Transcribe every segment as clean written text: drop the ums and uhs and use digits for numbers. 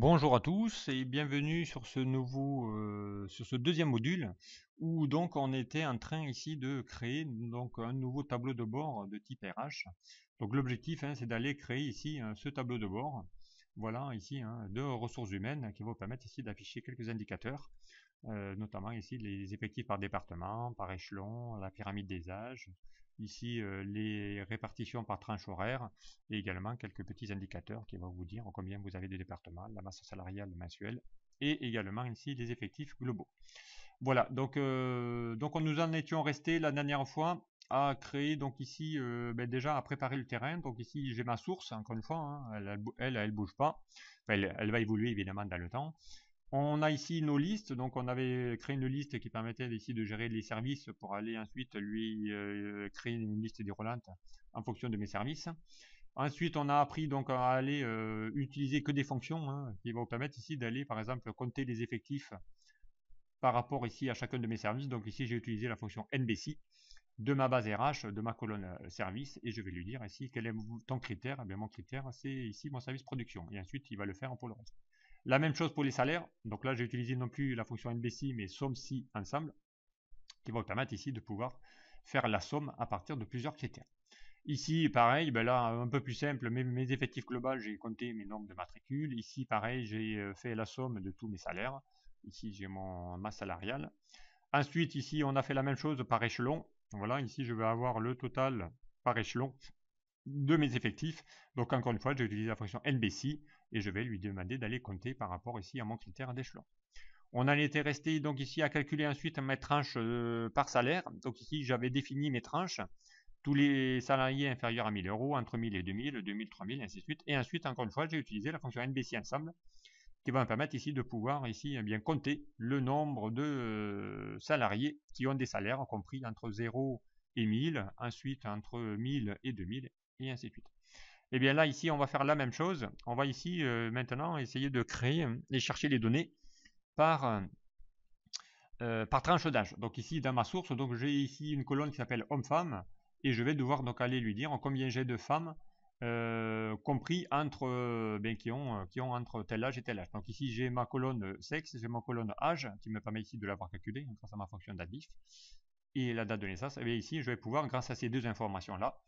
Bonjour à tous et bienvenue sur sur ce deuxième module où donc on était en train ici de créer donc un nouveau tableau de bord de type RH. Donc l'objectif c'est d'aller créer ici ce tableau de bord. Voilà ici de ressources humaines qui vont permettre ici d'afficher quelques indicateurs, notamment ici les effectifs par département, par échelon, la pyramide des âges, ici les répartitions par tranche horaire et également quelques petits indicateurs qui vont vous dire combien vous avez de départements, la masse salariale mensuelle et également ici les effectifs globaux. Voilà, donc on nous en étions restés la dernière fois à créer donc ici déjà à préparer le terrain. Donc ici j'ai ma source encore une fois, elle bouge pas, elle va évoluer évidemment dans le temps. On a ici nos listes, donc on avait créé une liste qui permettait ici de gérer les services pour aller ensuite lui créer une liste déroulante en fonction de mes services. Ensuite, on a appris donc à aller utiliser que des fonctions qui vont permettre ici d'aller par exemple compter les effectifs par rapport ici à chacun de mes services. Donc ici j'ai utilisé la fonction NBC de ma base RH, de ma colonne service, et je vais lui dire ici quel est ton critère. Eh bien, mon critère c'est ici mon service production, et ensuite il va le faire pour le reste. La même chose pour les salaires. Donc là, j'ai utilisé non plus la fonction NBC, mais somme-si ensemble, qui va permettre ici de pouvoir faire la somme à partir de plusieurs critères. Ici, pareil, là, un peu plus simple, mes effectifs globaux, j'ai compté mes nombres de matricules. Ici, pareil, j'ai fait la somme de tous mes salaires. Ici, j'ai mon masse salariale. Ensuite, ici, on a fait la même chose par échelon. Voilà, ici, je vais avoir le total par échelon de mes effectifs. Donc encore une fois, j'ai utilisé la fonction NBC et je vais lui demander d'aller compter par rapport ici à mon critère d'échelon. On en était resté donc ici à calculer ensuite mes tranches par salaire. Donc ici, j'avais défini mes tranches. Tous les salariés inférieurs à 1000 euros, entre 1000 et 2000, 2000, 3000, et ainsi de suite. Et ensuite, encore une fois, j'ai utilisé la fonction NBC ensemble qui va me permettre ici de pouvoir ici bien compter le nombre de salariés qui ont des salaires compris entre 0 et 1000, ensuite entre 1000 et 2000, et ainsi de suite. Et bien là, ici, on va faire la même chose. On va ici maintenant essayer de créer et chercher les données par, par tranche d'âge. Donc ici, dans ma source, donc j'ai ici une colonne qui s'appelle homme-femme, et je vais devoir donc aller lui dire combien j'ai de femmes compris entre qui ont entre tel âge et tel âge. Donc ici j'ai ma colonne sexe, j'ai ma colonne âge qui me permet ici de l'avoir calculé grâce à ma fonction d'addiff et la date de naissance. Et bien ici je vais pouvoir grâce à ces deux informations là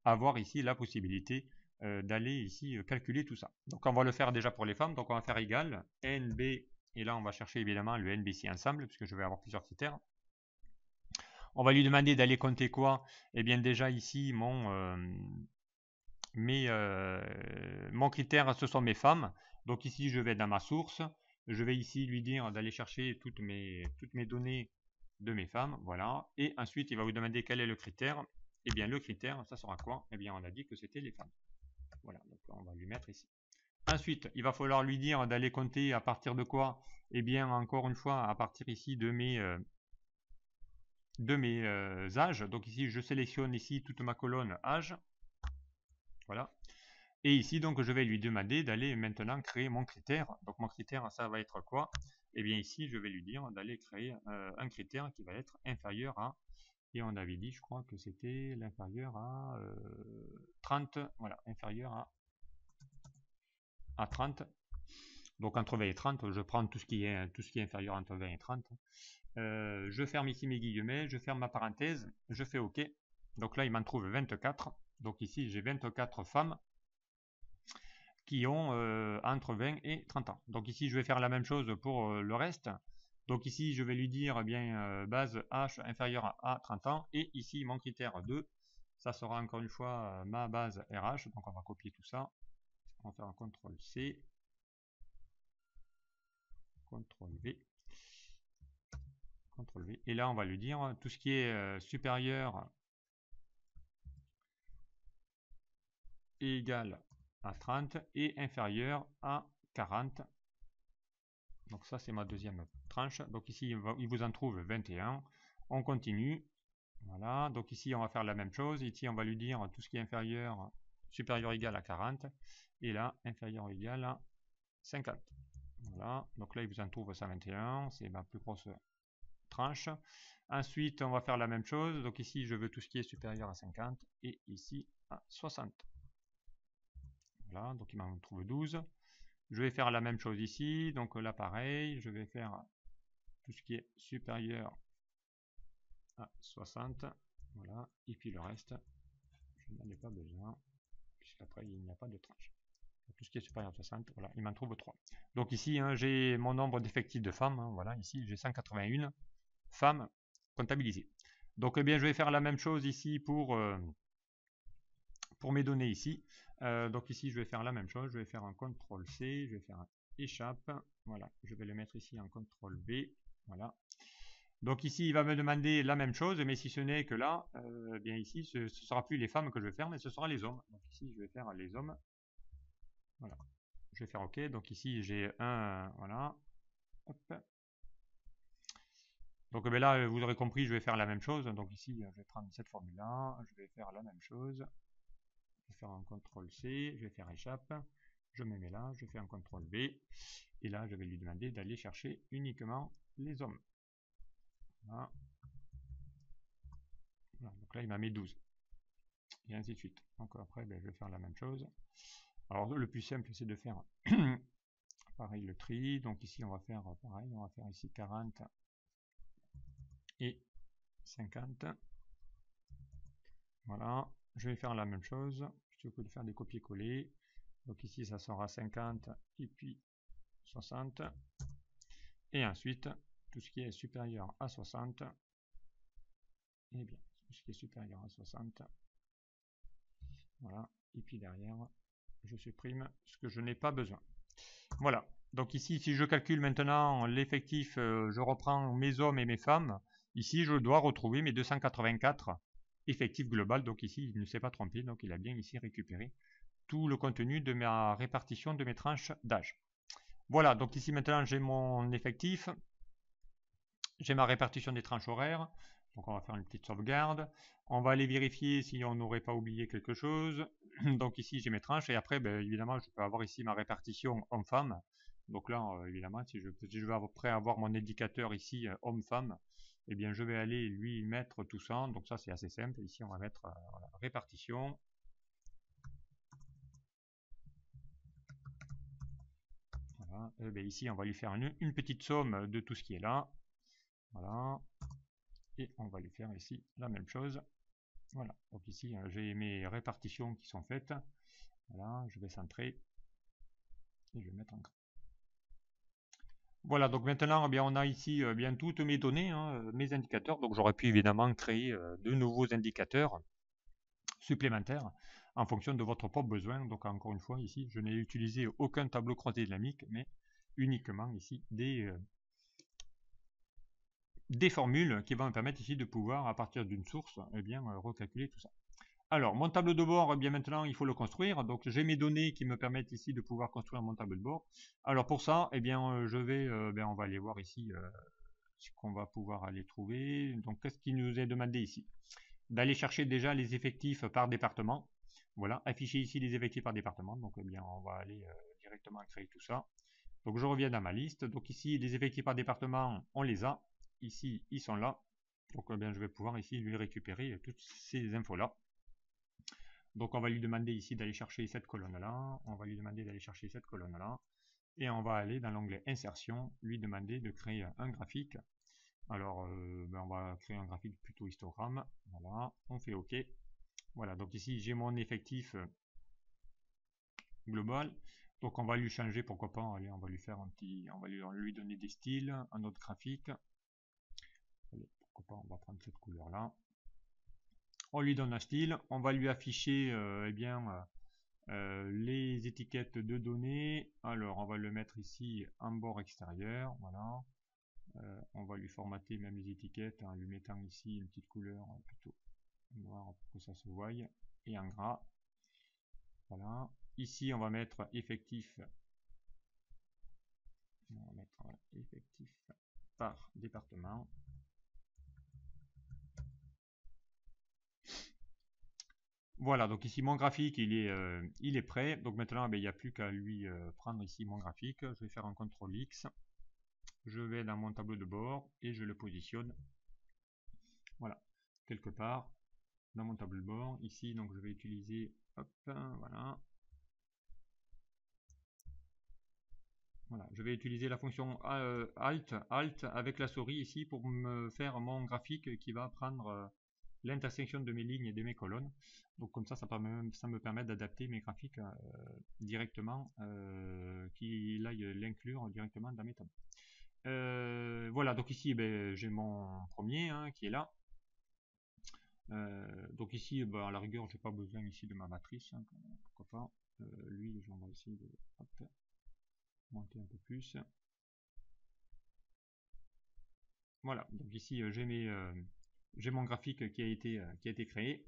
avoir ici la possibilité d'aller ici calculer tout ça. Donc on va le faire déjà pour les femmes. Donc on va faire égal NB et là on va chercher évidemment le NBC ensemble puisque je vais avoir plusieurs critères. On va lui demander d'aller compter quoi? Eh bien déjà ici mon critère, ce sont mes femmes. Donc ici, je vais dans ma source. Je vais ici lui dire d'aller chercher toutes mes données de mes femmes. Voilà. Et ensuite, il va vous demander quel est le critère. Eh bien, le critère, ça sera quoi? Eh bien, on a dit que c'était les femmes. Voilà. Donc, on va lui mettre ici. Ensuite, il va falloir lui dire d'aller compter à partir de quoi? Eh bien, encore une fois, à partir ici de mes âges. Donc ici, je sélectionne ici toute ma colonne âge. Voilà. Et ici, donc, je vais lui demander d'aller maintenant créer mon critère. Donc, mon critère, ça va être quoi? Eh bien, ici, je vais lui dire d'aller créer un critère qui va être inférieur à, et on avait dit, je crois que c'était l'inférieur à 30, voilà, inférieur à 30. Donc, entre 20 et 30, je prends tout ce qui est inférieur entre 20 et 30. Je ferme ici mes guillemets, je ferme ma parenthèse, je fais OK. Donc là, il m'en trouve 24. Donc ici, j'ai 24 femmes qui ont entre 20 et 30 ans. Donc ici, je vais faire la même chose pour le reste. Donc ici, je vais lui dire base H inférieure à 30 ans. Et ici, mon critère 2, ça sera encore une fois ma base RH. Donc on va copier tout ça. On va faire un CTRL-C, CTRL-V, CTRL-V. Et là, on va lui dire tout ce qui est supérieur et égal à 30 et inférieur à 40. Donc ça, c'est ma deuxième tranche. Donc ici, il vous en trouve 21. On continue. Voilà. Donc ici, on va faire la même chose. Ici, on va lui dire tout ce qui est inférieur, supérieur ou égal à 40. Et là, inférieur ou égal à 50. Voilà. Donc là, il vous en trouve 121. C'est ma plus grosse tranche. Ensuite, on va faire la même chose. Donc ici, je veux tout ce qui est supérieur à 50. Et ici, à 60. Voilà. Donc il m'en trouve 12. Je vais faire la même chose ici. Donc là, pareil, je vais faire tout ce qui est supérieur à 60. Voilà. Et puis le reste, je n'en ai pas besoin, puisqu'après, il n'y a pas de tranche. Tout ce qui est supérieur à 60, voilà, il m'en trouve 3. Donc ici, hein, j'ai mon nombre d'effectifs de femmes. Hein, voilà, ici, j'ai 181 femmes comptabilisées. Donc, eh bien, je vais faire la même chose ici pour mes données ici. Donc ici, je vais faire la même chose. Je vais faire un CTRL-C, je vais faire un échappe. Voilà, je vais le mettre ici en CTRL-V. Voilà. Donc ici, il va me demander la même chose, mais si ce n'est que là, bien ici, ce ne sera plus les femmes que je vais faire, mais ce sera les hommes. Donc ici, je vais faire les hommes. Voilà. Je vais faire OK. Donc ici, j'ai un... Voilà. Hop. Donc ben là, vous aurez compris, je vais faire la même chose. Donc ici, je vais prendre cette formule-là. Je vais faire la même chose. Je vais faire un CTRL-C. Je vais faire échappe. Je me mets là. Je fais un CTRL-V. Et là, je vais lui demander d'aller chercher uniquement les hommes. Voilà. Voilà. Donc là, il m'a mis 12. Et ainsi de suite. Donc après, ben, je vais faire la même chose. Alors le plus simple, c'est de faire pareil le tri. Donc ici, on va faire pareil. On va faire ici 40 et 50. Voilà. Je vais faire la même chose. Plutôt que de faire des copier-coller. Donc ici, ça sera 50 et puis 60. Et ensuite, tout ce qui est supérieur à 60. Et bien, tout ce qui est supérieur à 60. Voilà. Et puis derrière, je supprime ce que je n'ai pas besoin. Voilà. Donc ici, si je calcule maintenant l'effectif, je reprends mes hommes et mes femmes. Ici, je dois retrouver mes 284 effectifs global. Donc ici, il ne s'est pas trompé. Donc il a bien ici récupéré tout le contenu de ma répartition de mes tranches d'âge. Voilà. Donc ici, maintenant, j'ai mon effectif. J'ai ma répartition des tranches horaires. Donc on va faire une petite sauvegarde. On va aller vérifier si on n'aurait pas oublié quelque chose. Donc ici j'ai mes tranches et après ben, évidemment je peux avoir ici ma répartition homme-femme. Donc là évidemment si je veux après avoir mon indicateur ici homme-femme, eh bien je vais aller lui mettre tout ça. Donc ça c'est assez simple. Ici on va mettre voilà, répartition. Voilà. Et bien, ici on va lui faire une petite somme de tout ce qui est là. Voilà. Et on va lui faire ici la même chose. Voilà, donc ici j'ai mes répartitions qui sont faites. Voilà, je vais centrer et je vais mettre en gras. Voilà, donc maintenant eh bien, on a ici bien toutes mes données, hein, mes indicateurs. Donc j'aurais pu évidemment créer de nouveaux indicateurs supplémentaires en fonction de votre propre besoin. Donc encore une fois ici, je n'ai utilisé aucun tableau croisé dynamique, mais uniquement ici des formules qui vont me permettre ici de pouvoir, à partir d'une source, eh bien, recalculer tout ça. Alors, mon tableau de bord, eh bien maintenant, il faut le construire. Donc, j'ai mes données qui me permettent ici de pouvoir construire mon tableau de bord. Alors, pour ça, eh bien, je vais, on va aller voir ici ce qu'on va pouvoir aller trouver. Donc, qu'est-ce qui nous est demandé ici? D'aller chercher déjà les effectifs par département. Voilà, afficher ici les effectifs par département. Donc, eh bien, on va aller directement créer tout ça. Donc, je reviens dans ma liste. Donc, ici, les effectifs par département, on les a. Ici, ils sont là. Donc, eh bien, je vais pouvoir ici lui récupérer toutes ces infos-là. Donc on va lui demander ici d'aller chercher cette colonne-là, on va lui demander d'aller chercher cette colonne-là, et on va aller dans l'onglet insertion, lui demander de créer un graphique. Alors on va créer un graphique plutôt histogramme, voilà, on fait OK. Voilà, donc ici j'ai mon effectif global, donc on va lui changer, pourquoi pas, allez, on va lui faire un petit, on va lui donner des styles, un autre graphique. Allez, pourquoi pas, on va prendre cette couleur-là. On lui donne un style, on va lui afficher les étiquettes de données. Alors on va le mettre ici en bord extérieur, voilà. On va lui formater même les étiquettes en lui mettant ici une petite couleur plutôt noire pour que ça se voie, et en gras. Voilà. Ici on va mettre effectif. On va mettre effectif par département. Voilà, donc ici mon graphique il est prêt. Donc maintenant il n'y a plus qu'à lui prendre ici mon graphique. Je vais faire un CTRL X. Je vais dans mon tableau de bord et je le positionne. Voilà, quelque part dans mon tableau de bord. Ici, donc je vais utiliser, hop, voilà. Voilà, je vais utiliser la fonction Alt avec la souris ici pour me faire mon graphique qui va prendre l'intersection de mes lignes et de mes colonnes. Donc comme ça me permet d'adapter mes graphiques directement, qu'il aille l'inclure directement dans mes tableaux. Voilà, donc ici j'ai mon premier qui est là. Donc ici, à la rigueur, j'ai pas besoin ici de ma matrice, pourquoi pas. Lui, on va essayer de monter un peu plus. Voilà, donc ici j'ai mon graphique qui a été créé.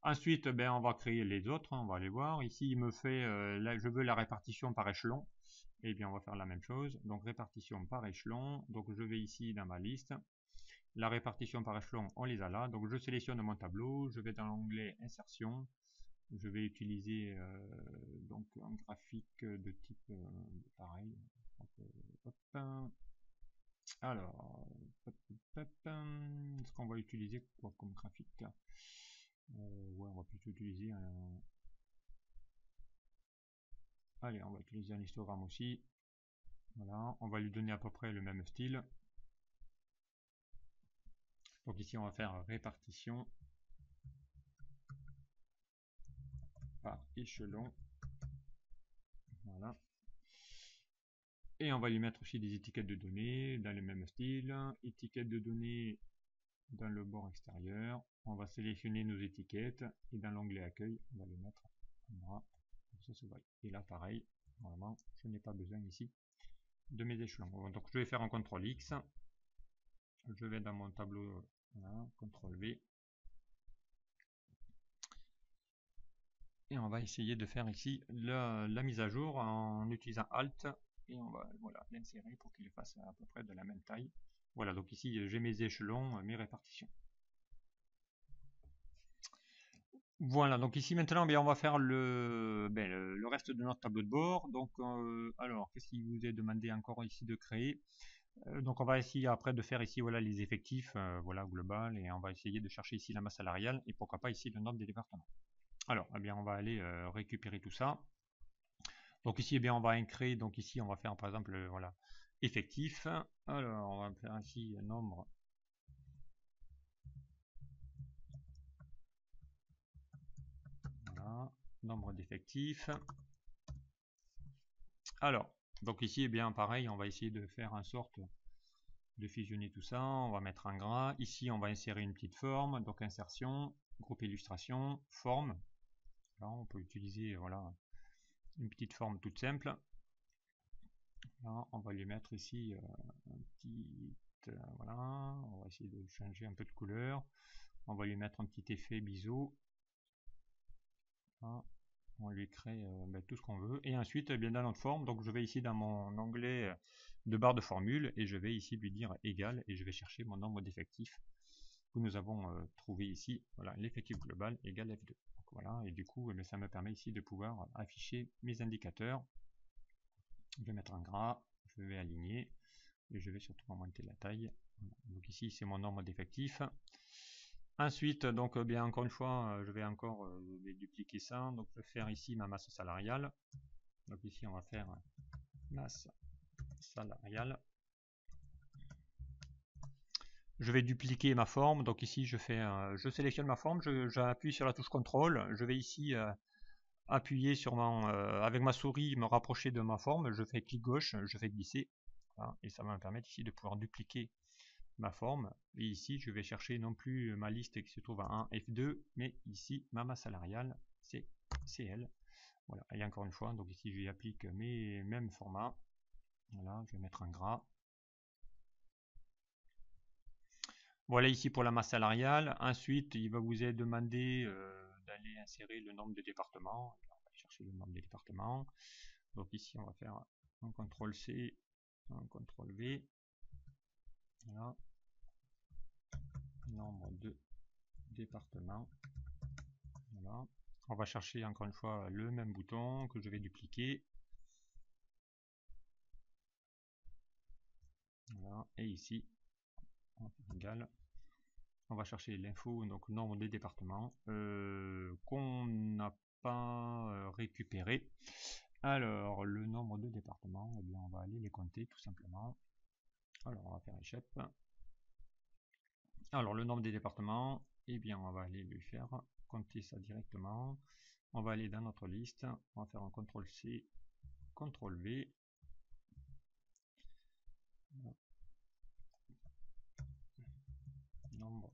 Ensuite, on va créer les autres, on va aller voir. Ici, il me fait, là, je veux la répartition par échelon. Et bien, on va faire la même chose. Donc, répartition par échelon. Donc, je vais ici dans ma liste. La répartition par échelon, on les a là. Donc, je sélectionne mon tableau. Je vais dans l'onglet insertion. Je vais utiliser donc un graphique de type pareil. Donc, hop. Alors, est-ce qu'on va utiliser quoi comme graphique? Ouais, on va plutôt utiliser un... Allez, on va utiliser un histogramme aussi. Voilà, on va lui donner à peu près le même style. Donc ici, on va faire répartition par échelon. Voilà. Et on va lui mettre aussi des étiquettes de données dans le même style. Étiquettes de données dans le bord extérieur. On va sélectionner nos étiquettes et dans l'onglet accueil, on va les mettre en bras. Comme ça se voit. Et là, pareil, normalement, je n'ai pas besoin ici de mes échelons. Donc je vais faire un CTRL X. Je vais dans mon tableau, voilà, CTRL V. Et on va essayer de faire ici la mise à jour en utilisant Alt. Et on va l'insérer pour qu'il fasse à peu près de la même taille. Voilà, donc ici j'ai mes échelons, mes répartitions. Voilà, donc ici maintenant on va faire le reste de notre tableau de bord. Donc alors, qu'est-ce qu'il vous est demandé encore ici de créer? Donc on va essayer après de faire ici les effectifs global, et on va essayer de chercher ici la masse salariale et pourquoi pas ici le nombre des départements. Alors on va aller récupérer tout ça. Donc ici on va créer, donc ici on va faire par exemple effectif. Alors on va faire ici nombre nombre d'effectifs. Alors donc ici pareil, on va essayer de faire en sorte de fusionner tout ça. On va mettre un gras. Ici on va insérer une petite forme, donc insertion, groupe illustration, forme. Là, on peut utiliser une petite forme toute simple. Là, on va lui mettre ici un petit on va essayer de changer un peu de couleur. On va lui mettre un petit effet biseau. Là, on lui crée tout ce qu'on veut. Et ensuite, dans notre forme, donc je vais ici dans mon onglet de barre de formule et je vais ici lui dire égal et je vais chercher mon nombre d'effectifs que nous avons trouvé ici. Voilà, l'effectif global égale F2. Donc, voilà, et du coup, ça me permet ici de pouvoir afficher mes indicateurs. Je vais mettre un gras, je vais aligner et je vais surtout augmenter la taille. Voilà. Donc ici, c'est mon nombre d'effectifs. Ensuite, donc encore une fois, je vais encore dupliquer ça. Donc je vais faire ici ma masse salariale. Donc ici, on va faire masse salariale. Je vais dupliquer ma forme. Donc ici, je sélectionne ma forme, j'appuie sur la touche CTRL. Je vais ici appuyer sur avec ma souris, me rapprocher de ma forme. Je fais clic gauche, je fais glisser. Voilà, et ça va me permettre ici de pouvoir dupliquer ma forme. Et ici, je vais chercher non plus ma liste qui se trouve à 1 F2, mais ici, ma masse salariale, c'est CL. Voilà, et encore une fois, donc ici, j'y applique mes mêmes formats. Voilà, je vais mettre un gras. Voilà ici pour la masse salariale. Ensuite, il va vous être demandé d'aller insérer le nombre de départements. On va aller chercher le nombre de départements. Donc ici, on va faire un CTRL C, un CTRL V. Voilà. Nombre de départements. Voilà. On va chercher encore une fois le même bouton que je vais dupliquer. Voilà. Et ici, on va faire égal. On va chercher l'info, donc nombre des départements qu'on n'a pas récupéré. Alors, le nombre de départements, eh bien, on va aller les compter tout simplement. Alors, on va faire échec. Alors, le nombre des départements, eh bien, on va aller lui faire compter ça directement. On va aller dans notre liste, on va faire un CTRL-C, CTRL-V. Nombre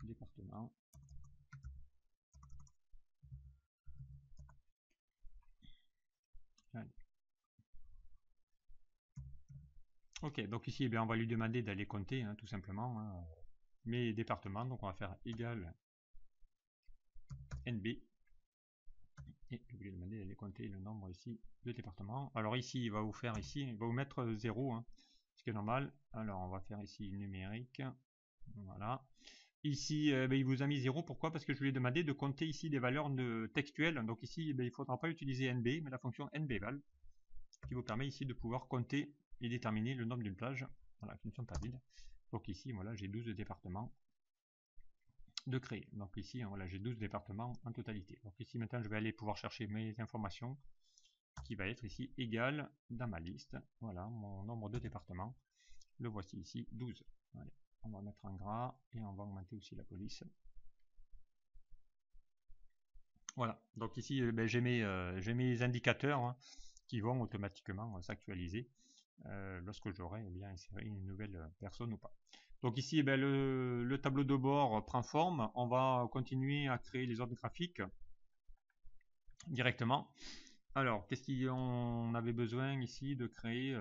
de départements. Allez. Ok, donc ici, eh bien, on va lui demander d'aller compter, hein, tout simplement, hein, mes départements. Donc, on va faire égal NB. Et je vais lui demander d'aller compter le nombre ici de départements. Alors ici, il va vous faire ici, il va vous mettre 0, hein, ce qui est normal. Alors, on va faire ici numérique. Voilà. Ici, il vous a mis 0. Pourquoi? Parce que je lui ai demandé de compter ici des valeurs textuelles. Donc ici, il ne faudra pas utiliser NB, mais la fonction NBVal, qui vous permet ici de pouvoir compter et déterminer le nombre d'une plage, voilà, qui ne sont pas vides. Donc ici, voilà, j'ai 12 départements de créer. Donc ici, voilà, j'ai 12 départements en totalité. Donc ici, maintenant, je vais aller pouvoir chercher mes informations, qui va être ici égal dans ma liste. Voilà, mon nombre de départements. Le voici ici, 12. Allez, on va mettre un gras et on va augmenter aussi la police. Voilà, donc ici j'ai mes indicateurs, hein, qui vont automatiquement s'actualiser lorsque j'aurai bien inséré une nouvelle personne ou pas. Donc ici le tableau de bord prend forme. On va continuer à créer les ordres graphiques directement. Alors, qu'est-ce qu'on avait besoin ici de créer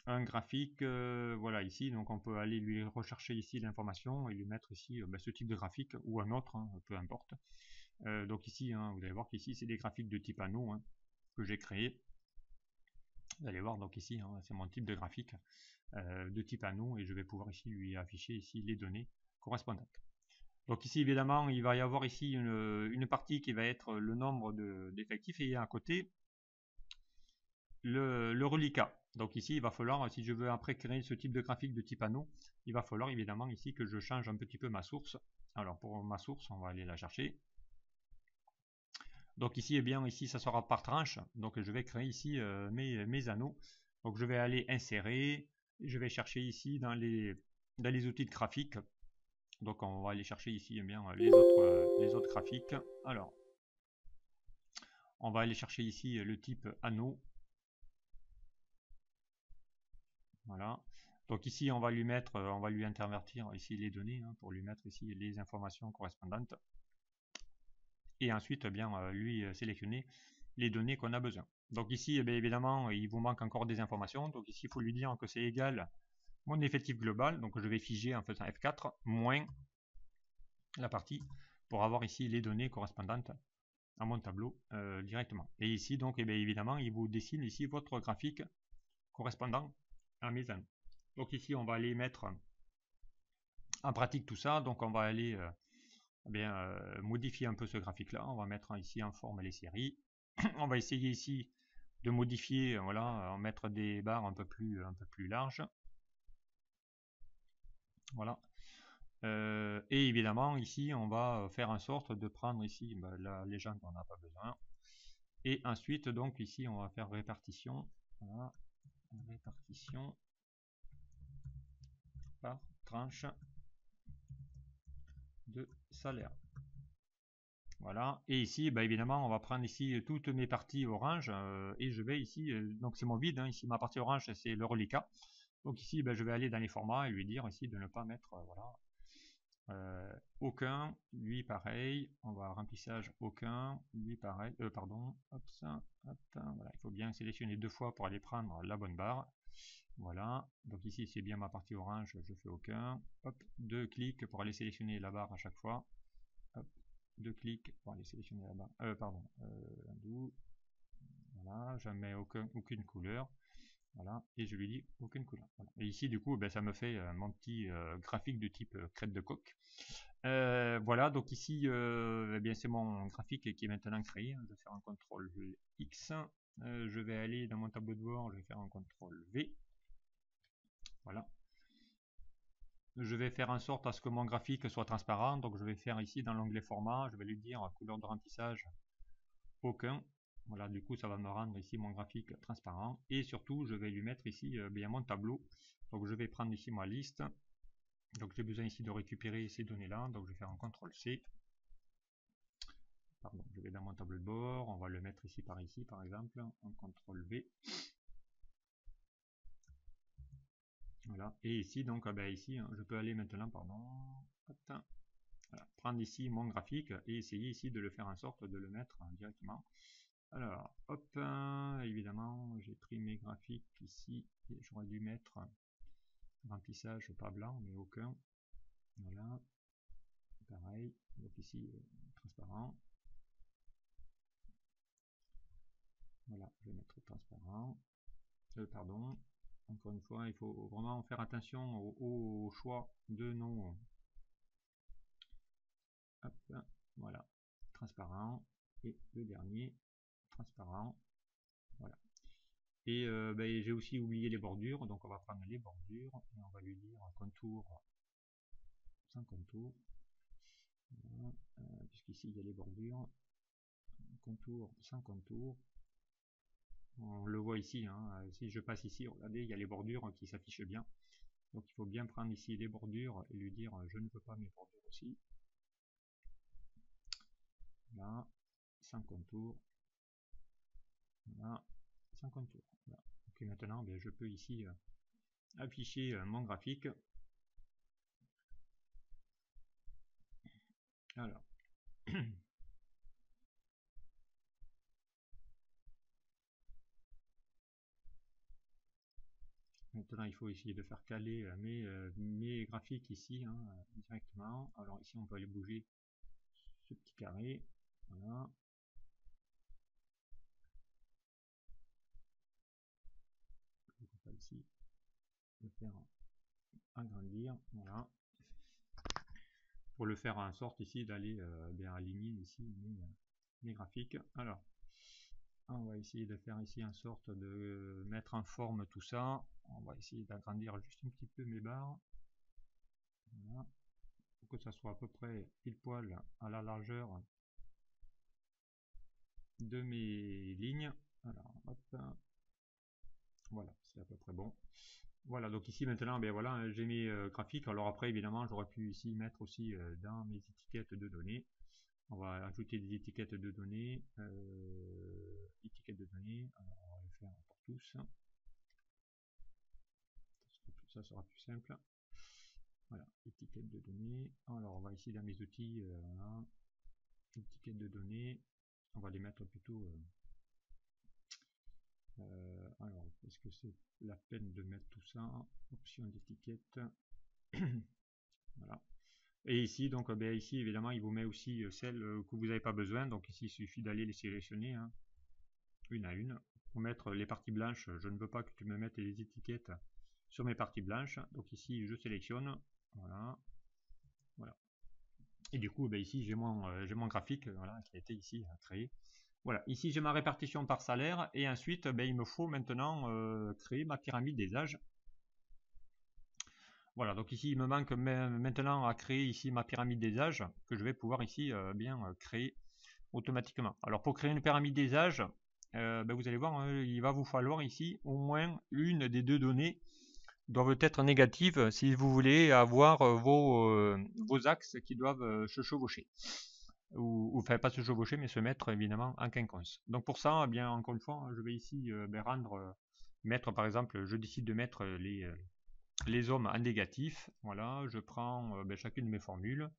un graphique, voilà ici, donc on peut aller lui rechercher ici l'information et lui mettre ici ce type de graphique ou un autre, hein, peu importe. Donc ici, hein, vous allez voir qu'ici c'est des graphiques de type anneau, hein, que j'ai créé. Vous allez voir donc ici, hein, c'est mon type de graphique de type anneau et je vais pouvoir ici lui afficher ici les données correspondantes. Donc ici évidemment il va y avoir ici une partie qui va être le nombre d'effectifs et à côté le reliquat. Donc ici il va falloir, si je veux après créer ce type de graphique de type anneau, il va falloir évidemment ici que je change un petit peu ma source. Alors pour ma source on va aller la chercher. Donc ici, eh bien, ici, ça sera par tranche. Donc je vais créer ici mes anneaux. Donc je vais aller insérer. Je vais chercher ici dans les outils de graphique. Donc on va aller chercher ici eh bien, les autres graphiques. Alors, on va aller chercher ici le type anneau. Voilà. Donc ici, on va lui mettre, on va lui intervertir ici les données, hein, pour lui mettre ici les informations correspondantes. Et ensuite, eh bien, lui sélectionner les données qu'on a besoin. Donc ici, eh bien, évidemment, il vous manque encore des informations. Donc ici, il faut lui dire que c'est égal mon effectif global. Donc je vais figer en faisant F4 moins la partie pour avoir ici les données correspondantes à mon tableau directement. Et ici, donc, eh bien, évidemment, il vous dessine ici votre graphique correspondant à mes anneaux. Donc ici, on va aller mettre en pratique tout ça. Donc on va aller modifier un peu ce graphique là. On va mettre ici en forme les séries. On va essayer ici de modifier, voilà, en mettre des barres un peu plus larges. Voilà. Et évidemment ici on va faire en sorte de prendre ici la légende, on n'a pas besoin. Et ensuite donc ici on va faire répartition. Voilà. Répartition par tranche de salaire. Voilà, et ici évidemment on va prendre ici toutes mes parties orange et je vais ici, donc c'est mon vide, hein, ici ma partie orange c'est le reliquat. Donc ici je vais aller dans les formats et lui dire ici de ne pas mettre voilà, aucun, lui pareil, on va remplissage aucun, lui pareil, pardon, hop ça, hop, voilà, il faut bien sélectionner deux fois pour aller prendre la bonne barre. Voilà, donc ici c'est bien ma partie orange, je fais aucun, hop, deux clics pour aller sélectionner la barre à chaque fois, hop, deux clics pour aller sélectionner la barre, pardon, voilà, je mets aucune couleur, voilà, et je lui dis aucune couleur. Voilà. Et ici du coup ça me fait mon petit graphique de type crête de coq. Voilà, donc ici eh bien c'est mon graphique qui est maintenant créé. Je vais faire un CTRL X, je vais aller dans mon tableau de bord, je vais faire un CTRL V. Voilà. Je vais faire en sorte à ce que mon graphique soit transparent, donc je vais faire ici dans l'onglet format, je vais lui dire couleur de remplissage aucun. Voilà, du coup, ça va me rendre ici mon graphique transparent. Et surtout, je vais lui mettre ici bien mon tableau. Donc, je vais prendre ici ma liste. Donc, j'ai besoin ici de récupérer ces données-là. Donc, je vais faire un CTRL-C. Pardon, je vais dans mon tableau de bord. On va le mettre ici, par exemple. Un CTRL-V. Voilà. Et ici, donc, ici, je peux aller maintenant, pardon. Voilà, prendre ici mon graphique et essayer ici de le faire en sorte de le mettre directement. Alors, hop, évidemment, j'ai pris mes graphiques ici et j'aurais dû mettre remplissage pas blanc, mais aucun. Voilà, pareil, donc ici, transparent. Voilà, je vais mettre transparent. Pardon, encore une fois, il faut vraiment faire attention au choix de nos... Hop, voilà, transparent. Et le dernier, transparent. Voilà. Et j'ai aussi oublié les bordures, donc on va prendre les bordures et on va lui dire contour sans contour. Voilà. Puisqu'ici il y a les bordures, contour sans contour. On le voit ici, hein, si je passe ici, regardez, il y a les bordures qui s'affichent bien. Donc il faut bien prendre ici les bordures et lui dire je ne veux pas mes bordures aussi. Là, sans contour. Voilà, sans contour. Voilà. Donc maintenant, je peux ici afficher mon graphique. Alors, maintenant il faut essayer de faire caler mes graphiques ici directement. Alors ici on peut aller bouger ce petit carré. Voilà. On va ici le faire agrandir. Voilà. Pour le faire en sorte ici d'aller bien aligner ici mes graphiques. Alors, on va essayer de faire ici en sorte de mettre en forme tout ça. On va essayer d'agrandir juste un petit peu mes barres. Voilà. Pour que ça soit à peu près pile poil à la largeur de mes lignes. Alors, hop. Voilà, c'est à peu près bon. Voilà, donc ici maintenant, voilà, j'ai mes graphiques. Alors après, évidemment, j'aurais pu ici mettre aussi dans mes étiquettes de données. On va ajouter des étiquettes de données. Étiquettes de données. Alors, on va le faire pour tous. Ça sera plus simple. Voilà, étiquette de données. Alors, on va ici dans mes outils, voilà, étiquettes de données. On va les mettre plutôt. Alors, est-ce que c'est la peine de mettre tout ça? Option d'étiquette. Voilà. Et ici, donc, ici, évidemment, il vous met aussi celles que vous n'avez pas besoin. Donc ici, il suffit d'aller les sélectionner une à une. Pour mettre les parties blanches, je ne veux pas que tu me mettes les étiquettes sur mes parties blanches. Donc ici, je sélectionne. Voilà. Voilà. Et du coup, ici, j'ai mon graphique voilà, qui a été ici créé. Voilà, ici j'ai ma répartition par salaire et ensuite il me faut maintenant créer ma pyramide des âges. Voilà, donc ici il me manque maintenant à créer ici ma pyramide des âges que je vais pouvoir ici bien créer automatiquement. Alors pour créer une pyramide des âges, vous allez voir, il va vous falloir ici au moins une des deux données doivent être négatives si vous voulez avoir vos axes qui doivent se chevaucher. Ou enfin pas se chevaucher mais se mettre évidemment en quinconce. Donc pour ça, encore une fois, je vais ici mettre par exemple, je décide de mettre les hommes en négatif. Voilà, je prends chacune de mes formules.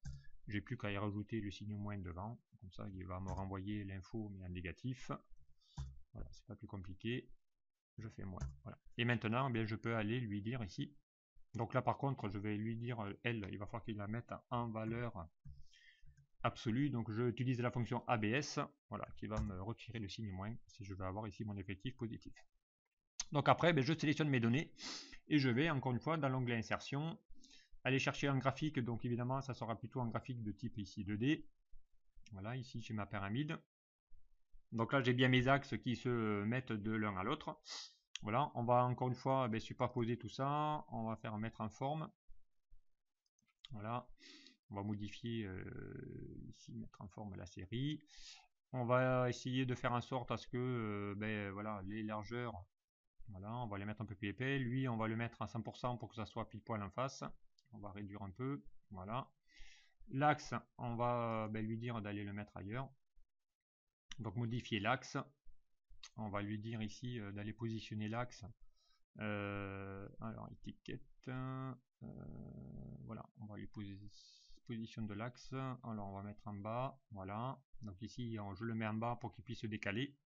J'ai plus qu'à y rajouter le signe moins devant. Comme ça, il va me renvoyer l'info mais en négatif. Voilà, c'est pas plus compliqué. Je fais moins. Voilà. Et maintenant, je peux aller lui dire ici. Donc là, par contre, je vais lui dire, elle, il va falloir qu'il la mette en valeur absolue. Donc je utilise la fonction ABS, voilà, qui va me retirer le signe moins si je veux avoir ici mon effectif positif. Donc après, je sélectionne mes données et je vais encore une fois dans l'onglet insertion aller chercher un graphique. Donc évidemment, ça sera plutôt un graphique de type ici 2D. Voilà, ici j'ai ma pyramide. Donc là, j'ai bien mes axes qui se mettent de l'un à l'autre. Voilà, on va encore une fois superposer tout ça. On va faire mettre en forme. Voilà, on va modifier ici, mettre en forme la série. On va essayer de faire en sorte à ce que ben, voilà, les largeurs, voilà, on va les mettre un peu plus épais. Lui, on va le mettre à 100% pour que ça soit pile poil en face. On va réduire un peu, voilà. L'axe, on va ben, lui dire d'aller le mettre ailleurs. Donc modifier l'axe. On va lui dire ici d'aller positionner l'axe. Alors étiquette. Voilà, on va lui position de l'axe. Alors on va mettre en bas. Voilà. Donc ici, je le mets en bas pour qu'il puisse se décaler.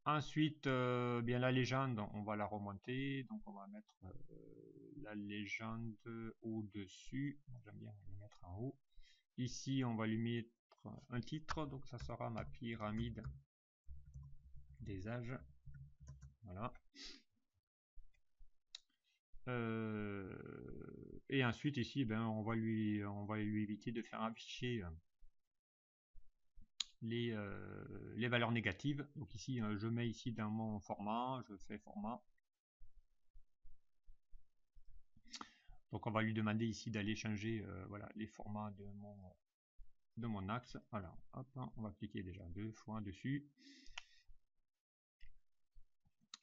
Ensuite, bien la légende, on va la remonter. Donc on va mettre la légende au-dessus. J'aime bien le mettre en haut. Ici, on va lui mettre un titre. Donc ça sera ma pyramide des âges. Voilà. Et ensuite ici, ben, on va lui éviter de faire afficher les valeurs négatives. Donc ici, je mets ici dans mon format, je fais format. Donc on va lui demander ici d'aller changer voilà, les formats de mon axe. Alors, hop, on va cliquer déjà 2 fois dessus.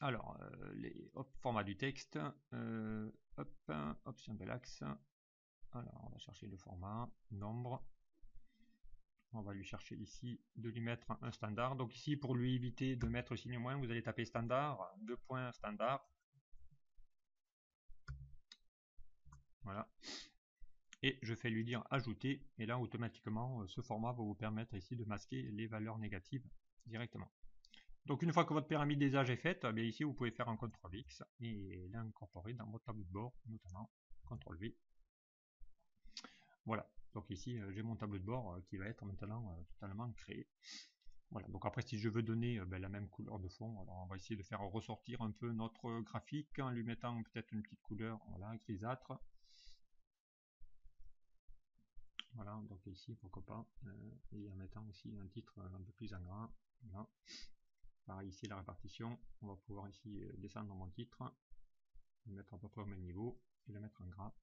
Alors, format du texte, hop, option de l'axe. Alors, on va chercher le format, nombre. On va lui chercher ici de lui mettre un standard. Donc ici, pour lui éviter de mettre le signe moins, vous allez taper standard, 2 points standard. Voilà. Et je fais lui dire ajouter. Et là, automatiquement, ce format va vous permettre ici de masquer les valeurs négatives directement. Donc une fois que votre pyramide des âges est faite, bien ici vous pouvez faire un CTRL X et l'incorporer dans votre tableau de bord, notamment CTRL V. Voilà, donc ici j'ai mon tableau de bord qui va être maintenant totalement créé. Voilà, donc après si je veux donner ben, la même couleur de fond, alors on va essayer de faire ressortir un peu notre graphique en lui mettant peut-être une petite couleur, voilà, grisâtre. Voilà, donc ici pourquoi pas, et en mettant aussi un titre un peu plus en gras. Voilà. Pareil ici la répartition, on va pouvoir ici descendre dans mon titre, le mettre à peu près au même niveau et le mettre en gras.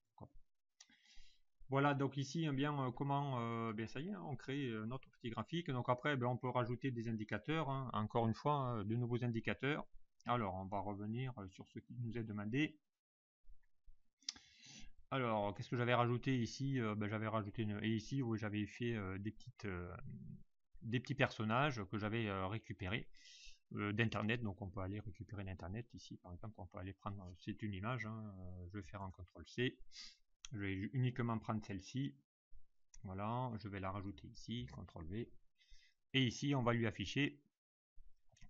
Voilà, donc ici, bien comment, bien ça y est, hein, on crée notre petit graphique. Donc après, ben, on peut rajouter des indicateurs, hein. Encore une fois, de nouveaux indicateurs. Alors, on va revenir sur ce qui nous est demandé. Alors, qu'est-ce que j'avais rajouté ici? Ben, j'avais rajouté et ici, oui, j'avais fait des petits personnages que j'avais récupérés d'internet. Donc, on peut aller récupérer l'internet ici, par exemple, on peut aller prendre, c'est une image, hein, je vais faire un CTRL-C. Je vais uniquement prendre celle-ci. Voilà, je vais la rajouter ici, CTRL-V. Et ici, on va lui afficher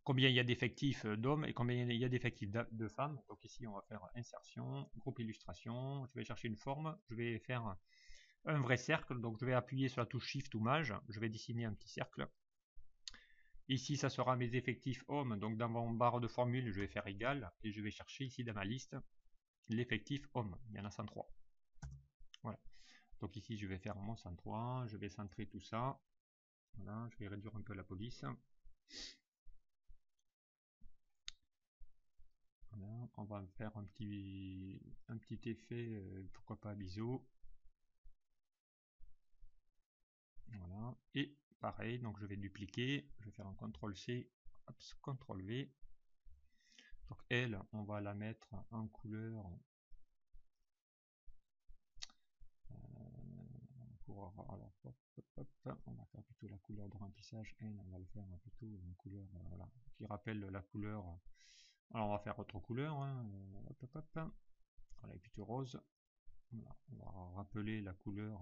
combien il y a d'effectifs d'hommes et combien il y a d'effectifs de femmes. Donc ici, on va faire insertion, groupe illustration. Je vais chercher une forme. Je vais faire un vrai cercle. Donc je vais appuyer sur la touche Shift ou Maj. Je vais dessiner un petit cercle. Ici, ça sera mes effectifs hommes. Donc dans mon barre de formule, je vais faire égal. Et je vais chercher ici dans ma liste l'effectif homme. Il y en a 103. Voilà. Donc ici, je vais faire mon 103. Je vais centrer tout ça. Voilà, je vais réduire un peu la police. Voilà, on va faire un petit effet, pourquoi pas biseau. Voilà, et pareil, donc je vais dupliquer, je vais faire un CTRL-C, CTRL-V. Donc elle, on va la mettre en couleur. Alors, on va faire plutôt la couleur de remplissage. Elle, on va le faire plutôt une couleur voilà, qui rappelle la couleur. Alors on va faire autre couleur. Hein, voilà, et plutôt rose. Voilà, on va rappeler la couleur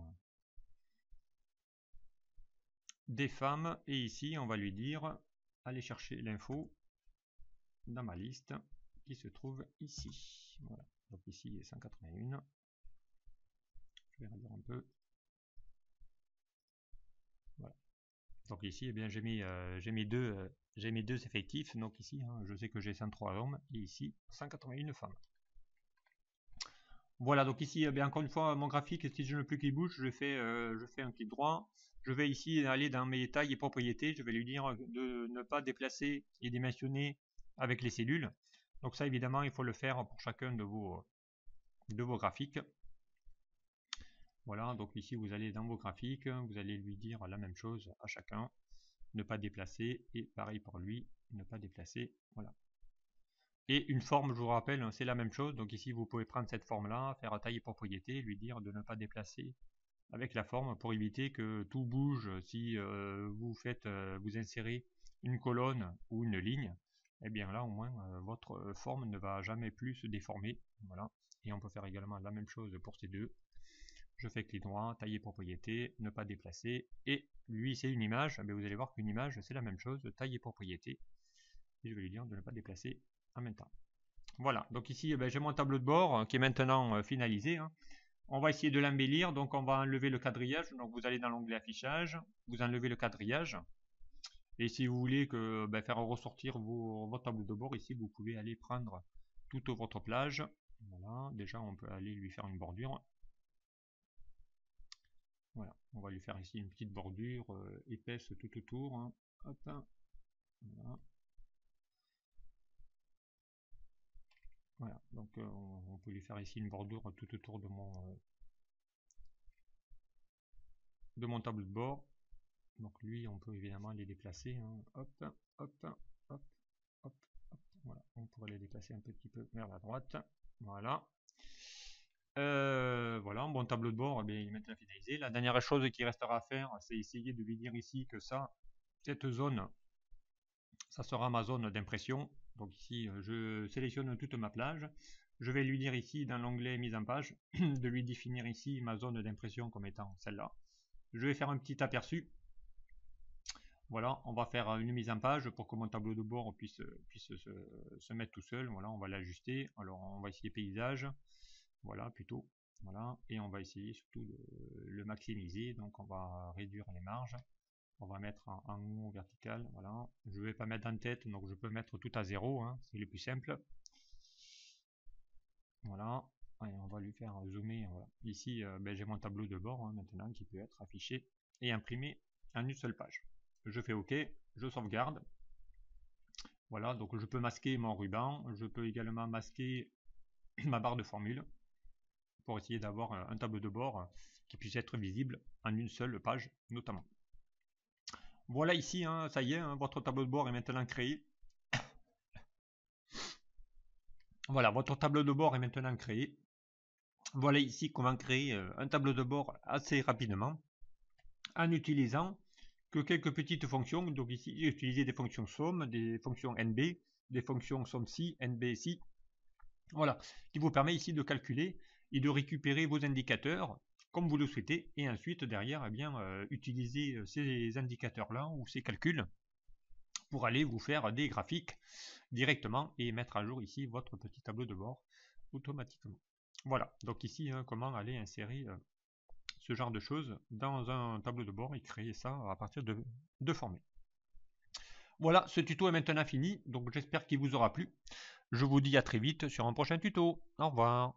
des femmes. Et ici, on va lui dire aller chercher l'info dans ma liste qui se trouve ici. Voilà. Donc ici, il y a 181. Je vais réduire un peu. Voilà. Donc ici, eh bien, j'ai mis deux effectifs. Donc ici, hein, je sais que j'ai 103 hommes et ici 181 femmes. Voilà, donc ici, eh bien, encore une fois, mon graphique, si je ne veux plus qu'il bouge, je fais un clic droit. Je vais ici aller dans mes tailles et propriétés. Je vais lui dire de ne pas déplacer et dimensionner avec les cellules. Donc ça, évidemment, il faut le faire pour chacun de vos graphiques. Voilà, donc ici, vous allez dans vos graphiques, vous allez lui dire la même chose à chacun. ne pas déplacer, et pareil pour lui, ne pas déplacer, voilà. Et une forme, je vous rappelle, c'est la même chose, donc ici vous pouvez prendre cette forme-là, faire taille et propriété, lui dire de ne pas déplacer avec la forme pour éviter que tout bouge. Si vous insérez une colonne ou une ligne, et bien là au moins votre forme ne va jamais plus se déformer, voilà. Et on peut faire également la même chose pour ces deux. Je fais clic droit, tailler propriété, ne pas déplacer, et lui c'est une image, mais vous allez voir qu'une image c'est la même chose, tailler propriété, et je vais lui dire de ne pas déplacer en même temps. Voilà, donc ici j'ai mon tableau de bord qui est maintenant finalisé. On va essayer de l'embellir, donc on va enlever le quadrillage, donc vous allez dans l'onglet affichage, vous enlevez le quadrillage, et si vous voulez faire ressortir votre tableau de bord, ici vous pouvez aller prendre toute votre plage. Voilà, déjà on peut aller lui faire une bordure. Voilà, on va lui faire ici une petite bordure épaisse tout autour. Hein. Hop, voilà. Voilà, donc on peut lui faire ici une bordure tout autour de mon tableau de bord. Donc lui, on peut évidemment les déplacer. Hein. Hop, hop, hop, hop, hop. Voilà, on pourrait les déplacer un petit peu vers la droite. Voilà. Voilà, bon tableau de bord, il est maintenant finalisé. La dernière chose qui restera à faire, c'est essayer de lui dire ici que cette zone, ça sera ma zone d'impression. Donc ici, je sélectionne toute ma plage. Je vais lui dire ici, dans l'onglet mise en page, de lui définir ici ma zone d'impression comme étant celle-là. Je vais faire un petit aperçu. Voilà, on va faire une mise en page pour que mon tableau de bord puisse se mettre tout seul. Voilà, on va l'ajuster. Alors, on va essayer paysage. Voilà, plutôt. Voilà, et on va essayer surtout de le maximiser. Donc, on va réduire les marges. On va mettre en haut vertical. Voilà, je ne vais pas mettre en tête, donc je peux mettre tout à 0. Hein, c'est le plus simple. Voilà, et on va lui faire zoomer. Voilà. Ici, j'ai mon tableau de bord maintenant qui peut être affiché et imprimé en une seule page. Je fais OK, je sauvegarde. Voilà, donc je peux masquer mon ruban, je peux également masquer ma barre de formule pour essayer d'avoir un tableau de bord qui puisse être visible en une seule page notamment. Voilà ici, hein, ça y est, hein, votre tableau de bord est maintenant créé. Voilà, votre tableau de bord est maintenant créé. Voilà ici comment créer un tableau de bord assez rapidement en utilisant que quelques petites fonctions. Donc ici, j'ai utilisé des fonctions somme, des fonctions NB, des fonctions somme-ci, NB-ci. Voilà, qui vous permet ici de calculer et de récupérer vos indicateurs comme vous le souhaitez. Et ensuite, derrière, utiliser ces indicateurs-là ou ces calculs pour aller vous faire des graphiques directement et mettre à jour ici votre petit tableau de bord automatiquement. Voilà, donc ici, comment aller insérer ce genre de choses dans un tableau de bord et créer ça à partir de formules. Voilà, ce tuto est maintenant fini, donc j'espère qu'il vous aura plu. Je vous dis à très vite sur un prochain tuto. Au revoir.